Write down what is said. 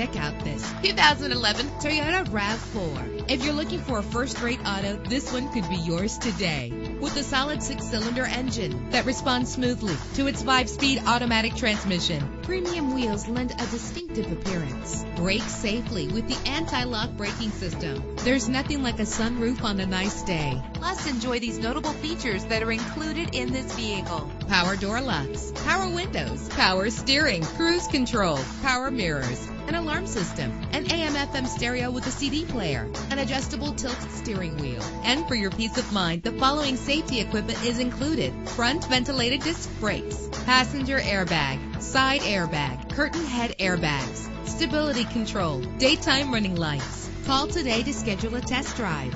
Check out this 2011 Toyota RAV4. If you're looking for a first-rate auto, this one could be yours today. With a solid 6-cylinder engine that responds smoothly to its 5-speed automatic transmission, premium wheels lend a distinctive appearance. Brake safely with the anti-lock braking system. There's nothing like a sunroof on a nice day. Plus, enjoy these notable features that are included in this vehicle: power door locks, power windows, power steering, cruise control, power mirrors, an alarm system, an AM/FM stereo with a CD player, an adjustable tilt steering wheel. And for your peace of mind, the following safety equipment is included: front ventilated disc brakes, passenger airbag, side airbag, curtain head airbags, stability control, daytime running lights. Call today to schedule a test drive.